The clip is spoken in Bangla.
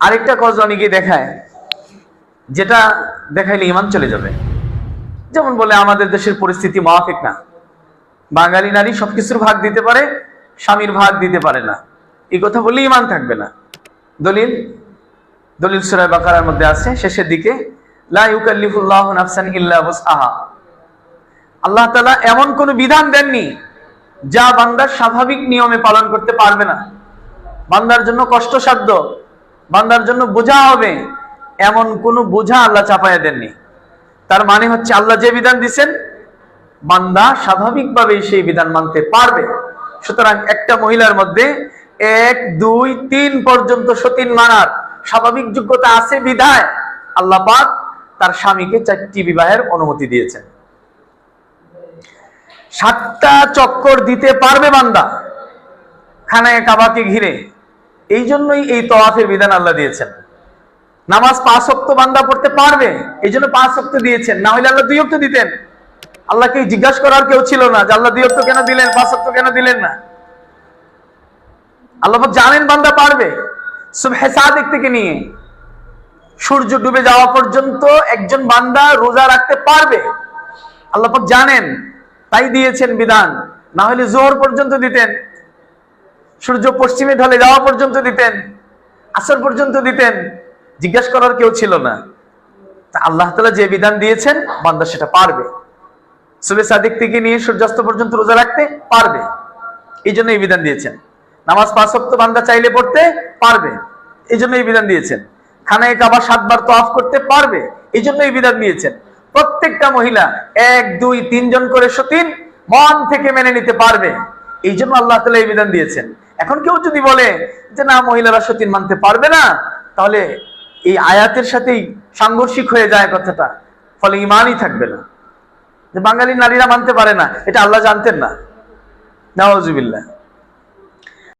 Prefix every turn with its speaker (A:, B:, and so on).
A: আরেকটা কাজ অনেকেই দেখায়, যেটা দেখাইলে ঈমান চলে যাবে। যেমন বলে আমাদের দেশের পরিস্থিতি মাফিক না, বাঙালি নারী সবকিছুর ভাগ দিতে পারে, স্বামীর ভাগ দিতে পারে না, এই কথা বললে ঈমান থাকবে না। দলিল সূরা বাকারার মধ্যে আছে শেষের দিকে, লা ইউকাল্লিফুল্লাহু নাফসান ইল্লা ওয়াসআহা। আল্লাহ তাআলা এমন কোন বিধান দেননি যা বান্দার স্বাভাবিক নিয়মে পালন করতে পারবে না, বান্দার জন্য কষ্টসাধ্য, বান্দার জন্য বোঝা হবে, এমন কোন বোঝা আল্লাহ চাপায়া দেননি। তার মানে হচ্ছে আল্লাহ যে বিধান দিচ্ছেন বান্দা স্বাভাবিকভাবেই সেই বিধান মানতে পারবে। সুতরাং একটা মহিলার মধ্যে 1, 2, 3 পর্যন্ত সতীন মানার স্বাভাবিক যোগ্যতা আছে বিধায় আল্লাহ পাক তার স্বামীকে 4টি বিবাহের অনুমতি দিয়েছেন। 7টা চক্কর দিতে পারবে বান্দা খানায়ে কাবাকে ঘিরে, এই জন্যই এই তওয়াফের বিধান আল্লাহ দিয়েছেন। নামাজ 5 ওয়াক্ত বান্দা পড়তে পারবে, এই জন্য 5 ওয়াক্ত দিয়েছেন, না হলে আল্লাহ 2 ওয়াক্ত দিতেন। আল্লাহকে জিজ্ঞাসা করার কেউ ছিল না যে আল্লাহ 2 ওয়াক্ত কেন দিলেন, 5 ওয়াক্ত কেন দিলেন না। আল্লাহ পাক জানেন বান্দা পারবে। সুবহে সাদিক থেকে নিয়ে সূর্য ডুবে যাওয়া পর্যন্ত একজন বান্দা রোজা রাখতে পারবে, আল্লাহ পাক জানেন, তাই দিয়েছেন বিধান। না হলে জোহর পর্যন্ত দিতেন, সূর্য পশ্চিমে ঢলে যাওয়া পর্যন্ত দিতেন, আসর পর্যন্ত দিতেন, জিজ্ঞাসা করার কেউ ছিল না। তা আল্লাহ তাআলা যে বিধান দিয়েছেন বান্দা সেটা পারবে। সুবহে সাদিক থেকে নিয়ে সূর্যাস্ত পর্যন্ত রোজা রাখতে পারবে, এই জন্য এই বিধান দিয়েছেন। নামাজ 5 ওয়াক্ত বান্দা চাইলে পড়তে পারবে, এই জন্য এই বিধান দিয়েছেন। খানায়ে কাবা 7 বার তওয়াফ করতে পারবে, এই জন্য এই বিধান দিয়েছেন। প্রত্যেকটা মহিলা 1, 2, 3 জন করে সতীন মন থেকে মেনে নিতে পারবে, এই জন্য আল্লাহ তাআলা এই বিধান দিয়েছেন। এখন কেউ যদি বলে যে না মহিলারা সতীন মানতে পারবে না, তাহলে এই আয়াতের সাথেই সাংঘর্ষিক হয়ে যায় কথাটা, ফলে ঈমানই থাকবে না। যে বাঙালি নারীরা মানতে পারে না, এটা আল্লাহ জানতেন না? নাউযুবিল্লাহ।